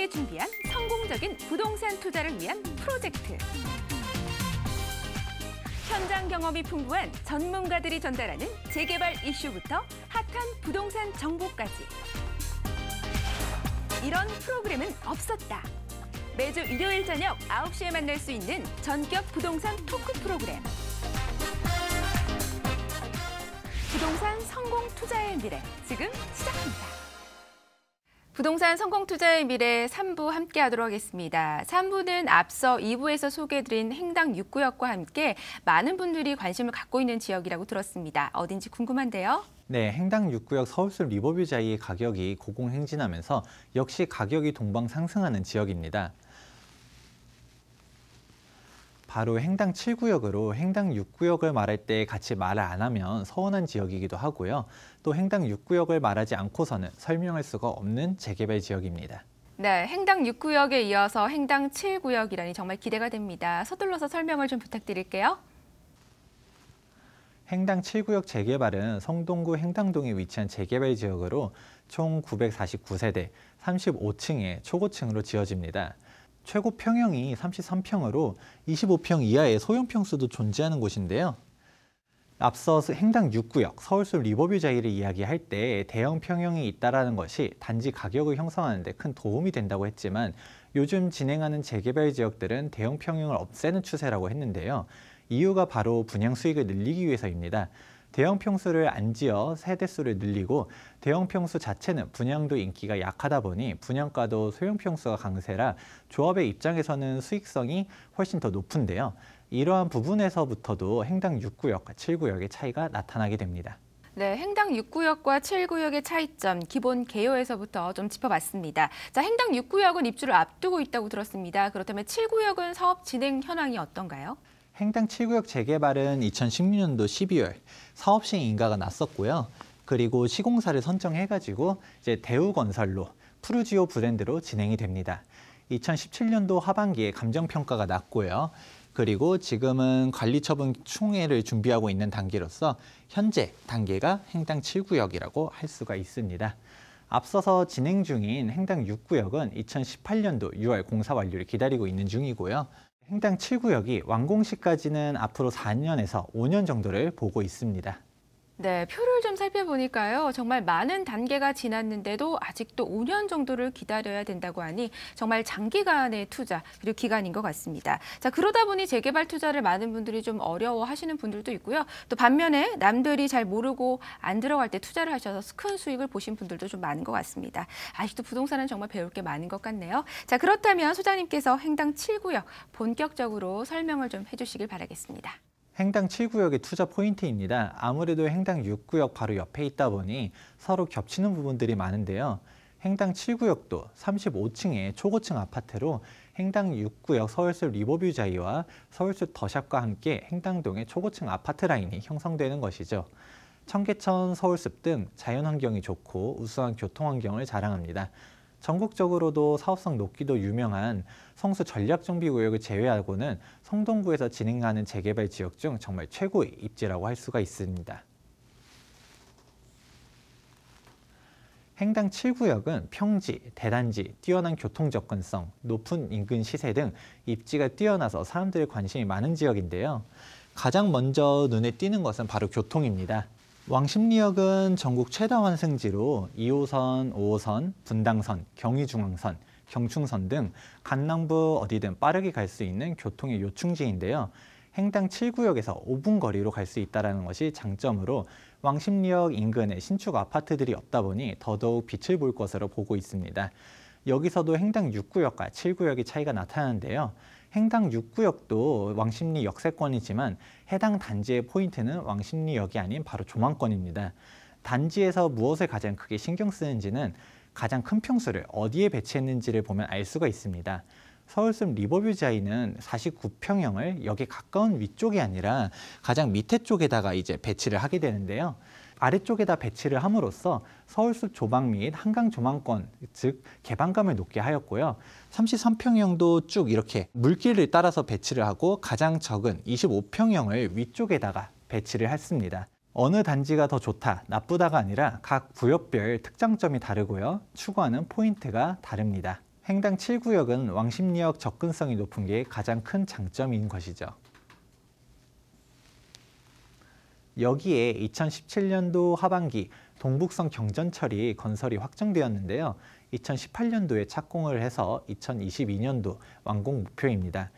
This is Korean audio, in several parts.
함께 준비한 성공적인 부동산 투자를 위한 프로젝트. 현장 경험이 풍부한 전문가들이 전달하는 재개발 이슈부터 핫한 부동산 정보까지. 이런 프로그램은 없었다. 매주 일요일 저녁 9시에 만날 수 있는 전격 부동산 토크 프로그램. 부동산 성공 투자의 미래, 지금 시작합니다. 부동산 성공 투자의 미래 3부 함께 하도록 하겠습니다. 3부는 앞서 2부에서 소개해드린 행당 6구역과 함께 많은 분들이 관심을 갖고 있는 지역이라고 들었습니다. 어딘지 궁금한데요. 네, 행당 6구역 서울숲 리버뷰자이의 가격이 고공행진하면서 역시 가격이 동방 상승하는 지역입니다. 바로 행당 7구역으로 행당 6구역을 말할 때 같이 말을 안 하면 서운한 지역이기도 하고요. 또 행당 6구역을 말하지 않고서는 설명할 수가 없는 재개발 지역입니다. 네, 행당 6구역에 이어서 행당 7구역이라니 정말 기대가 됩니다. 서둘러서 설명을 좀 부탁드릴게요. 행당 7구역 재개발은 성동구 행당동에 위치한 재개발 지역으로 총 949세대, 35층의 초고층으로 지어집니다. 최고 평형이 33평으로 25평 이하의 소형 평수도 존재하는 곳인데요. 앞서 행당 6구역 서울숲 리버뷰자이를 이야기할 때 대형 평형이 있다는 것이 단지 가격을 형성하는 데 큰 도움이 된다고 했지만 요즘 진행하는 재개발 지역들은 대형 평형을 없애는 추세라고 했는데요. 이유가 바로 분양 수익을 늘리기 위해서입니다. 대형 평수를 안 지어 세대수를 늘리고 대형 평수 자체는 분양도 인기가 약하다 보니 분양가도 소형 평수가 강세라 조합의 입장에서는 수익성이 훨씬 더 높은데요. 이러한 부분에서부터도 행당 6구역과 7구역의 차이가 나타나게 됩니다. 네, 행당 6구역과 7구역의 차이점, 기본 개요에서부터 좀 짚어봤습니다. 자, 행당 6구역은 입주를 앞두고 있다고 들었습니다. 그렇다면 7구역은 사업 진행 현황이 어떤가요? 행당 7구역 재개발은 2016년도 12월 사업 시행 인가가 났었고요. 그리고 시공사를 선정해가지고 이제 대우건설로 푸르지오 브랜드로 진행이 됩니다. 2017년도 하반기에 감정평가가 났고요. 그리고 지금은 관리처분 총회를 준비하고 있는 단계로서 현재 단계가 행당 7구역이라고 할 수가 있습니다. 앞서서 진행 중인 행당 6구역은 2018년도 6월 공사 완료를 기다리고 있는 중이고요. 행당 7구역이 완공 시까지는 앞으로 4년에서 5년 정도를 보고 있습니다. 네, 표를 좀 살펴보니까요. 정말 많은 단계가 지났는데도 아직도 5년 정도를 기다려야 된다고 하니 정말 장기간의 투자 그리고 기간인 것 같습니다. 자, 그러다 보니 재개발 투자를 많은 분들이 좀 어려워하시는 분들도 있고요. 또 반면에 남들이 잘 모르고 안 들어갈 때 투자를 하셔서 큰 수익을 보신 분들도 좀 많은 것 같습니다. 아직도 부동산은 정말 배울 게 많은 것 같네요. 자, 그렇다면 소장님께서 행당 7구역 본격적으로 설명을 좀 해주시길 바라겠습니다. 행당 7구역의 투자 포인트입니다. 아무래도 행당 6구역 바로 옆에 있다 보니 서로 겹치는 부분들이 많은데요. 행당 7구역도 35층의 초고층 아파트로 행당 6구역 서울숲 리버뷰자이와 서울숲 더샵과 함께 행당동의 초고층 아파트 라인이 형성되는 것이죠. 청계천, 서울숲 등 자연환경이 좋고 우수한 교통환경을 자랑합니다. 전국적으로도 사업성 높기도 유명한 성수 전략정비구역을 제외하고는 성동구에서 진행하는 재개발 지역 중 정말 최고의 입지라고 할 수가 있습니다. 행당 7구역은 평지, 대단지, 뛰어난 교통 접근성, 높은 인근 시세 등 입지가 뛰어나서 사람들의 관심이 많은 지역인데요. 가장 먼저 눈에 띄는 것은 바로 교통입니다. 왕십리역은 전국 최다 환승지로 2호선, 5호선, 분당선, 경의중앙선, 경충선 등 강남부 어디든 빠르게 갈 수 있는 교통의 요충지인데요. 행당 7구역에서 5분 거리로 갈 수 있다는 것이 장점으로 왕십리역 인근에 신축 아파트들이 없다 보니 더더욱 빛을 볼 것으로 보고 있습니다. 여기서도 행당 6구역과 7구역의 차이가 나타나는데요. 행당 6구역도 왕십리 역세권이지만 해당 단지의 포인트는 왕십리역이 아닌 바로 조망권입니다. 단지에서 무엇을 가장 크게 신경 쓰는지는 가장 큰 평수를 어디에 배치했는지를 보면 알 수가 있습니다. 서울숲 리버뷰자이는 49평형을 역에 가까운 위쪽이 아니라 가장 밑에 쪽에다가 이제 배치를 하게 되는데요. 아래쪽에다 배치를 함으로써 서울숲 조망 및 한강 조망권, 즉 개방감을 높게 하였고요. 33평형도 쭉 이렇게 물길을 따라서 배치를 하고 가장 적은 25평형을 위쪽에다가 배치를 했습니다. 어느 단지가 더 좋다, 나쁘다가 아니라 각 구역별 특장점이 다르고요. 추구하는 포인트가 다릅니다. 행당 7구역은 왕십리역 접근성이 높은 게 가장 큰 장점인 것이죠. 여기에 2017년도 하반기 동북선 경전철이 건설이 확정되었는데요. 2018년도에 착공을 해서 2022년도 완공 목표입니다.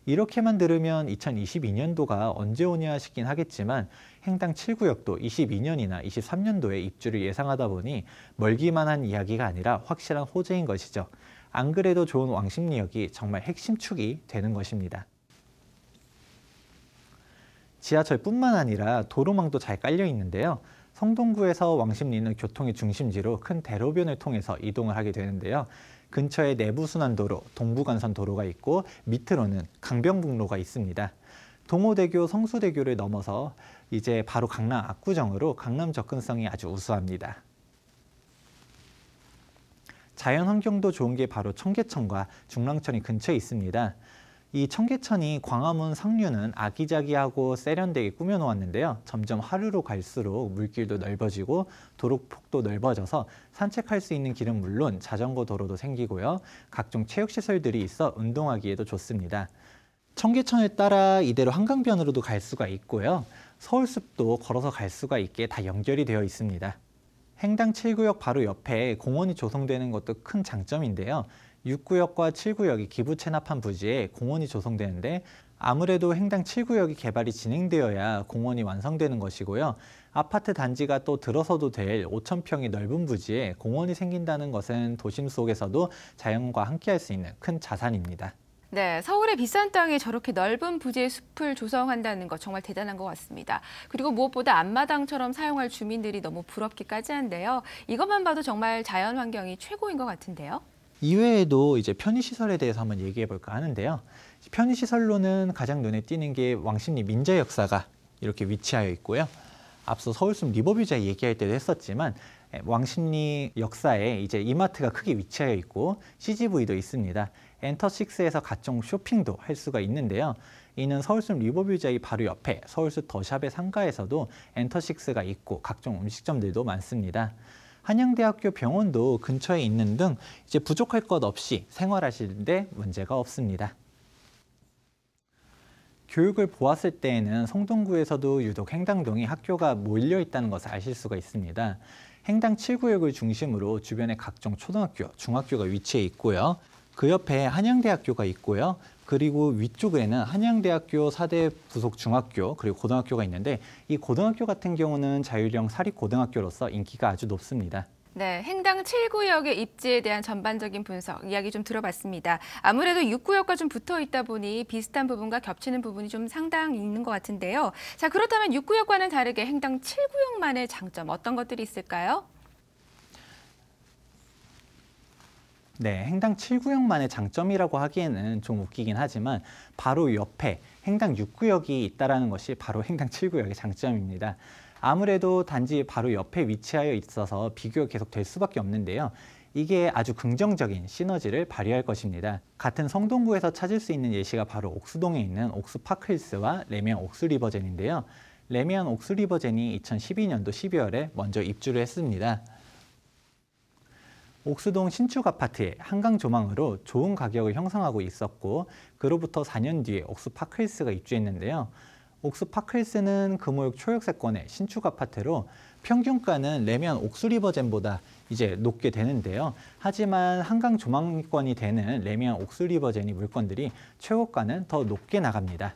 이렇게만 들으면 2022년도가 언제 오냐 싶긴 하겠지만 행당 7구역도 22년이나 23년도에 입주를 예상하다 보니 멀기만 한 이야기가 아니라 확실한 호재인 것이죠. 안 그래도 좋은 왕십리역이 정말 핵심 축이 되는 것입니다. 지하철뿐만 아니라 도로망도 잘 깔려 있는데요. 성동구에서 왕십리는 교통의 중심지로 큰 대로변을 통해서 이동을 하게 되는데요. 근처에 내부순환도로, 동부간선도로가 있고 밑으로는 강변북로가 있습니다. 동호대교, 성수대교를 넘어서 이제 바로 강남 압구정으로 강남 접근성이 아주 우수합니다. 자연환경도 좋은 게 바로 청계천과 중랑천이 근처에 있습니다. 이 청계천이 광화문 상류는 아기자기하고 세련되게 꾸며놓았는데요. 점점 하루로 갈수록 물길도 넓어지고 도로폭도 넓어져서 산책할 수 있는 길은 물론 자전거 도로도 생기고요. 각종 체육시설들이 있어 운동하기에도 좋습니다. 청계천을 따라 이대로 한강변으로도 갈 수가 있고요. 서울숲도 걸어서 갈 수가 있게 다 연결이 되어 있습니다. 행당 7구역 바로 옆에 공원이 조성되는 것도 큰 장점인데요. 6구역과 7구역이 기부 체납한 부지에 공원이 조성되는데 아무래도 행당 7구역이 개발이 진행되어야 공원이 완성되는 것이고요. 아파트 단지가 또 들어서도 될 5,000평이 넓은 부지에 공원이 생긴다는 것은 도심 속에서도 자연과 함께할 수 있는 큰 자산입니다. 네, 서울의 비싼 땅에 저렇게 넓은 부지의 숲을 조성한다는 것 정말 대단한 것 같습니다. 그리고 무엇보다 앞마당처럼 사용할 주민들이 너무 부럽기까지 한데요. 이것만 봐도 정말 자연 환경이 최고인 것 같은데요. 이외에도 이제 편의시설에 대해서 한번 얘기해 볼까 하는데요. 편의시설로는 가장 눈에 띄는 게 왕십리 민재역사가 이렇게 위치하여 있고요. 앞서 서울숲 리버뷰자 얘기할 때도 했었지만 왕십리 역사에 이제 이마트가 크게 위치하여 있고 CGV도 있습니다. 엔터6에서 각종 쇼핑도 할 수가 있는데요. 이는 서울숲 리버뷰자의 바로 옆에 서울숲 더샵의 상가에서도 엔터6가 있고 각종 음식점들도 많습니다. 한양대학교 병원도 근처에 있는 등 이제 부족할 것 없이 생활하시는데 문제가 없습니다. 교육을 보았을 때에는 성동구에서도 유독 행당동이 학교가 몰려 있다는 것을 아실 수가 있습니다. 행당 7구역을 중심으로 주변에 각종 초등학교, 중학교가 위치해 있고요. 그 옆에 한양대학교가 있고요. 그리고 위쪽에는 한양대학교 4대 부속 중학교 그리고 고등학교가 있는데 이 고등학교 같은 경우는 자율형 사립고등학교로서 인기가 아주 높습니다. 네, 행당 7구역의 입지에 대한 전반적인 분석, 이야기 좀 들어봤습니다. 아무래도 6구역과 좀 붙어 있다 보니 비슷한 부분과 겹치는 부분이 좀 상당히 있는 것 같은데요. 자, 그렇다면 6구역과는 다르게 행당 7구역만의 장점 어떤 것들이 있을까요? 네, 행당 7구역만의 장점이라고 하기에는 좀 웃기긴 하지만 바로 옆에 행당 6구역이 있다는 것이 바로 행당 7구역의 장점입니다. 아무래도 단지 바로 옆에 위치하여 있어서 비교가 계속 될 수밖에 없는데요. 이게 아주 긍정적인 시너지를 발휘할 것입니다. 같은 성동구에서 찾을 수 있는 예시가 바로 옥수동에 있는 옥수파크힐스와 레미안 옥수리버젠인데요. 레미안 옥수리버젠이 2012년도 12월에 먼저 입주를 했습니다. 옥수동 신축 아파트의 한강 조망으로 좋은 가격을 형성하고 있었고 그로부터 4년 뒤에 옥수파크힐스가 입주했는데요. 옥수파크힐스는 금호역 초역세권의 신축 아파트로 평균가는 레미안 옥수리버젠보다 이제 높게 되는데요. 하지만 한강 조망권이 되는 레미안 옥수리버젠이 물건들이 최고가는 더 높게 나갑니다.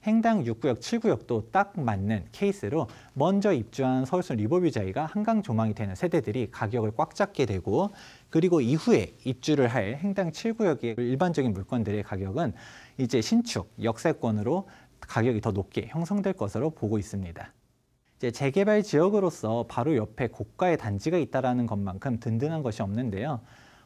행당 6구역, 7구역도 딱 맞는 케이스로 먼저 입주한 서울숲 리버뷰자이가 한강 조망이 되는 세대들이 가격을 꽉 잡게 되고 그리고 이후에 입주를 할 행당 7구역의 일반적인 물건들의 가격은 이제 신축, 역세권으로 가격이 더 높게 형성될 것으로 보고 있습니다. 이제 재개발 지역으로서 바로 옆에 고가의 단지가 있다는 것만큼 든든한 것이 없는데요.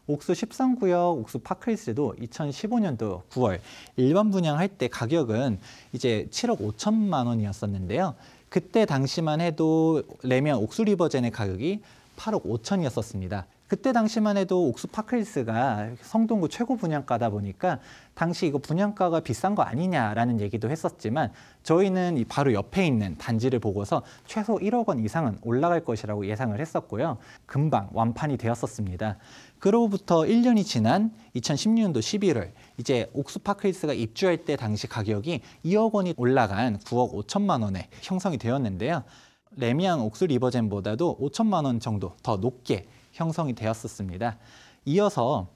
옥수 13구역 옥수 파크힐스도 2015년도 9월 일반 분양할 때 가격은 이제 7억 5천만 원이었었는데요. 그때 당시만 해도 레미안 옥수 리버젠의 가격이 8억 5천이었었습니다. 그때 당시만 해도 옥수 파크힐스가 성동구 최고 분양가다 보니까 당시 이거 분양가가 비싼 거 아니냐라는 얘기도 했었지만 저희는 이 바로 옆에 있는 단지를 보고서 최소 1억 원 이상은 올라갈 것이라고 예상을 했었고요. 금방 완판이 되었었습니다. 그로부터 1년이 지난 2016년도 11월 이제 옥수파크힐스가 입주할 때 당시 가격이 2억 원이 올라간 9억 5천만 원에 형성이 되었는데요. 레미안 옥수 리버젠보다도 5천만 원 정도 더 높게 형성이 되었었습니다. 이어서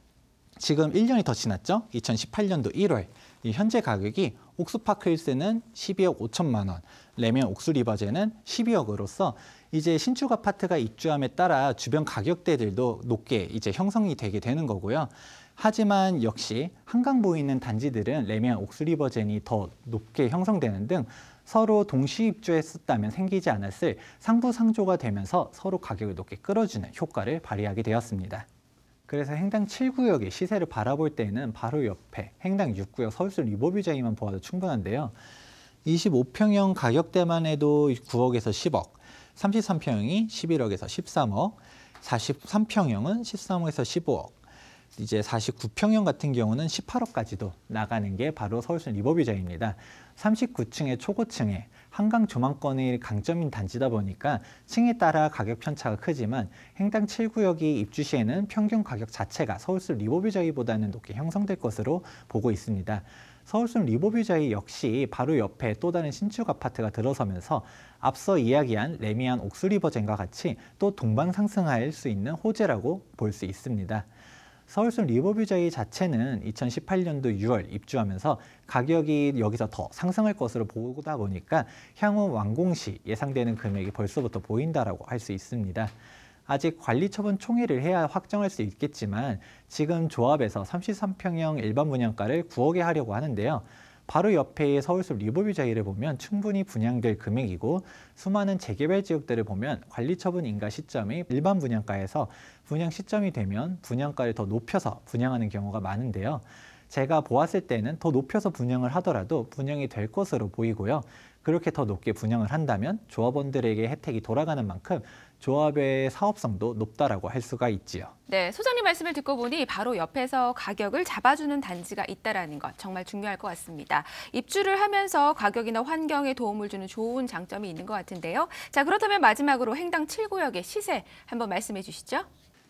지금 1년이 더 지났죠. 2018년도 1월 현재 가격이 옥수파크힐스는 12억 5천만 원, 레미안 옥수 리버젠은 12억으로서 이제 신축 아파트가 입주함에 따라 주변 가격대들도 높게 이제 형성이 되게 되는 거고요. 하지만 역시 한강 보이는 단지들은 레미안 옥수 리버젠이 더 높게 형성되는 등 서로 동시 입주했었다면 생기지 않았을 상부상조가 되면서 서로 가격을 높게 끌어주는 효과를 발휘하게 되었습니다. 그래서 행당 7구역의 시세를 바라볼 때는 바로 옆에 행당 6구역 서울숲 리버뷰자이만 보아도 충분한데요. 25평형 가격대만 해도 9억에서 10억, 33평형이 11억에서 13억, 43평형은 13억에서 15억, 이제 49평형 같은 경우는 18억까지도 나가는 게 바로 서울숲 리버뷰자이입니다. 39층의 초고층에 한강 조망권이 강점인 단지다 보니까 층에 따라 가격 편차가 크지만 행당 7구역이 입주 시에는 평균 가격 자체가 서울숲 리버뷰자이보다는 높게 형성될 것으로 보고 있습니다. 서울숲 리버뷰자이 역시 바로 옆에 또 다른 신축 아파트가 들어서면서 앞서 이야기한 레미안 옥수 리버젠과 같이 또 동방 상승할 수 있는 호재라고 볼 수 있습니다. 서울숲 리버뷰자이 자체는 2018년도 6월 입주하면서 가격이 여기서 더 상승할 것으로 보다 보니까 향후 완공 시 예상되는 금액이 벌써부터 보인다라고 할 수 있습니다. 아직 관리처분 총회를 해야 확정할 수 있겠지만 지금 조합에서 33평형 일반 분양가를 9억에 하려고 하는데요. 바로 옆에 서울숲 리버뷰자이를 보면 충분히 분양될 금액이고 수많은 재개발 지역들을 보면 관리처분 인가 시점이 일반 분양가에서 분양 시점이 되면 분양가를 더 높여서 분양하는 경우가 많은데요. 제가 보았을 때는 더 높여서 분양을 하더라도 분양이 될 것으로 보이고요. 그렇게 더 높게 분양을 한다면 조합원들에게 혜택이 돌아가는 만큼 조합의 사업성도 높다라고 할 수가 있지요. 네, 소장님 말씀을 듣고 보니 바로 옆에서 가격을 잡아주는 단지가 있다는 것 정말 중요할 것 같습니다. 입주를 하면서 가격이나 환경에 도움을 주는 좋은 장점이 있는 것 같은데요. 자, 그렇다면 마지막으로 행당 7구역의 시세 한번 말씀해 주시죠.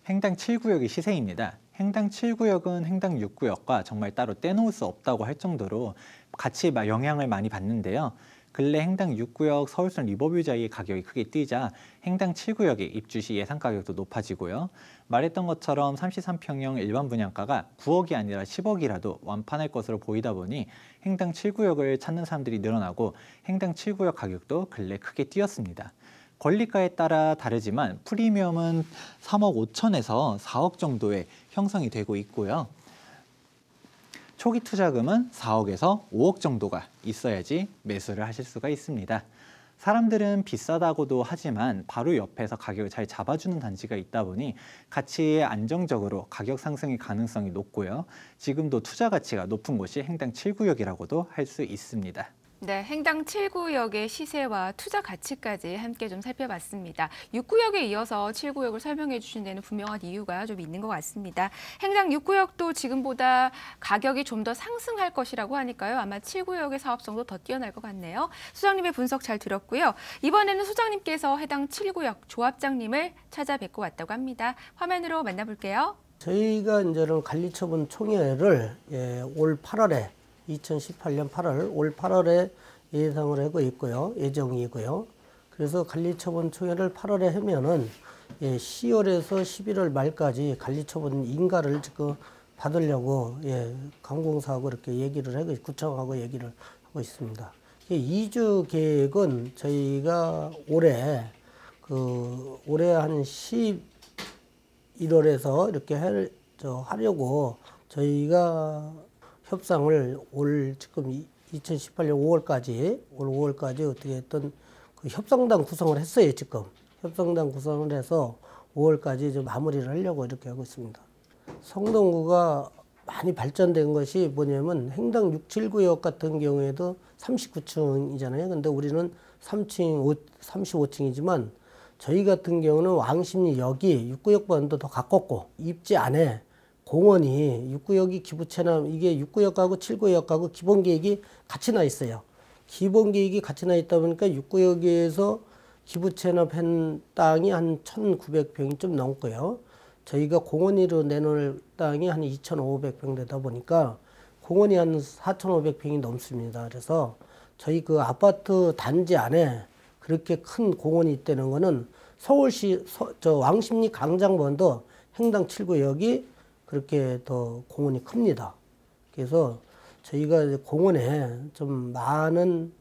행당 7구역의 시세입니다. 행당 7구역은 행당 6구역과 정말 따로 떼놓을 수 없다고 할 정도로 같이 영향을 많이 받는데요. 근래 행당 6구역 서울숲 리버뷰자이의 가격이 크게 뛰자 행당 7구역의 입주 시 예상 가격도 높아지고요. 말했던 것처럼 33평형 일반 분양가가 9억이 아니라 10억이라도 완판할 것으로 보이다 보니 행당 7구역을 찾는 사람들이 늘어나고 행당 7구역 가격도 근래 크게 뛰었습니다. 권리가에 따라 다르지만 프리미엄은 3억 5천에서 4억 정도의 형성이 되고 있고요. 초기 투자금은 4억에서 5억 정도가 있어야지 매수를 하실 수가 있습니다. 사람들은 비싸다고도 하지만 바로 옆에서 가격을 잘 잡아주는 단지가 있다 보니 같이 안정적으로 가격 상승의 가능성이 높고요. 지금도 투자 가치가 높은 곳이 행당 7구역이라고도 할 수 있습니다. 네, 행당 7구역의 시세와 투자 가치까지 함께 좀 살펴봤습니다. 6구역에 이어서 7구역을 설명해 주신 데는 분명한 이유가 좀 있는 것 같습니다. 행당 6구역도 지금보다 가격이 좀 더 상승할 것이라고 하니까요. 아마 7구역의 사업성도 더 뛰어날 것 같네요. 소장님의 분석 잘 들었고요. 이번에는 소장님께서 해당 7구역 조합장님을 찾아뵙고 왔다고 합니다. 화면으로 만나볼게요. 저희가 이제는 관리처분 총회를 올 8월에 2018년 8월, 올 8월에 예상을 하고 있고요. 예정이고요. 그래서 관리처분 총회를 8월에 하면은 10월에서 11월 말까지 관리처분 인가를 지금 받으려고 관공서하고 이렇게 얘기를 하고 구청하고 얘기를 하고 있습니다. 2주 계획은 저희가 올해 한 11월에서 이렇게 하려고 저희가 협상을 지금 2018년 5월까지, 올 5월까지 어떻게 했던 그 협상단 구성을 했어요, 지금. 협상단 구성을 해서 5월까지 좀 마무리를 하려고 이렇게 하고 있습니다. 성동구가 많이 발전된 것이 뭐냐면 행당 6, 7구역 같은 경우에도 39층이잖아요. 근데 우리는 35층이지만 저희 같은 경우는 왕십리역이 6구역보다도 더 가깝고 입지 안에 공원이 6구역이 기부채납 이게 6구역하고 7구역하고 기본 계획이 같이 나 있어요. 기본 계획이 같이 나 있다 보니까 6구역에서 기부채납한 땅이 한 1,900평이 좀 넘고요. 저희가 공원위로 내놓을 땅이 한 2,500평 되다 보니까 공원이 한 4,500평이 넘습니다. 그래서 저희 그 아파트 단지 안에 그렇게 큰 공원이 있다는 거는 서울시 왕십리 강장번도 행당 7구역이 그렇게 더 공원이 큽니다. 그래서 저희가 이제 공원에 좀 많은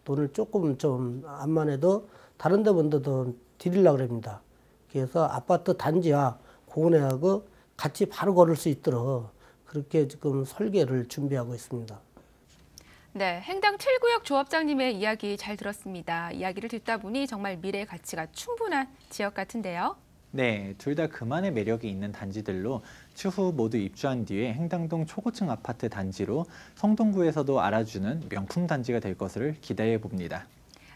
돈을 조금 좀 암만 해도 다른 데보다 더 드리려고 합니다. 그래서 아파트 단지와 공원하고 같이 바로 걸을 수 있도록 그렇게 지금 설계를 준비하고 있습니다. 네, 행당 7구역 조합장님의 이야기 잘 들었습니다. 이야기를 듣다 보니 정말 미래 가치가 충분한 지역 같은데요. 네, 둘 다 그만의 매력이 있는 단지들로 추후 모두 입주한 뒤에 행당동 초고층 아파트 단지로 성동구에서도 알아주는 명품 단지가 될 것을 기대해 봅니다.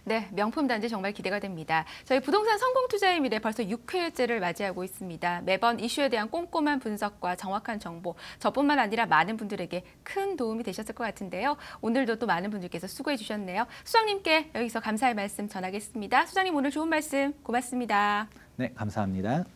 네, 명품 단지 정말 기대가 됩니다. 저희 부동산 성공 투자의 미래 벌써 6회째를 맞이하고 있습니다. 매번 이슈에 대한 꼼꼼한 분석과 정확한 정보, 저뿐만 아니라 많은 분들에게 큰 도움이 되셨을 것 같은데요. 오늘도 또 많은 분들께서 수고해 주셨네요. 수장님께 여기서 감사의 말씀 전하겠습니다. 수장님 오늘 좋은 말씀 고맙습니다. 네, 감사합니다.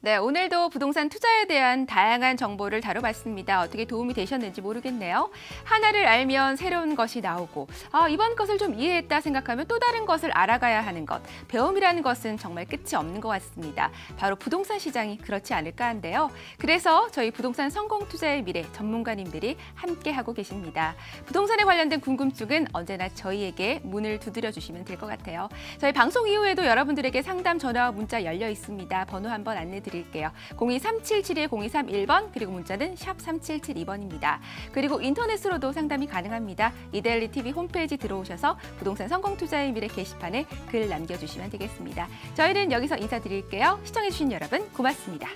네, 오늘도 부동산 투자에 대한 다양한 정보를 다뤄봤습니다. 어떻게 도움이 되셨는지 모르겠네요. 하나를 알면 새로운 것이 나오고 이번 것을 좀 이해했다 생각하면 또 다른 것을 알아가야 하는 것. 배움이라는 것은 정말 끝이 없는 것 같습니다. 바로 부동산 시장이 그렇지 않을까 한데요. 그래서 저희 부동산 성공 투자의 미래 전문가님들이 함께하고 계십니다. 부동산에 관련된 궁금증은 언제나 저희에게 문을 두드려 주시면 될 것 같아요. 저희 방송 이후에도 여러분들에게 상담 전화와 문자 열려 있습니다. 번호 한번 안내 드릴게요. 02-377-0231번 그리고 문자는 샵 3772번입니다. 그리고 인터넷으로도 상담이 가능합니다. 이데일리 TV 홈페이지 들어오셔서 부동산 성공 투자의 미래 게시판에 글 남겨주시면 되겠습니다. 저희는 여기서 인사드릴게요. 시청해주신 여러분 고맙습니다.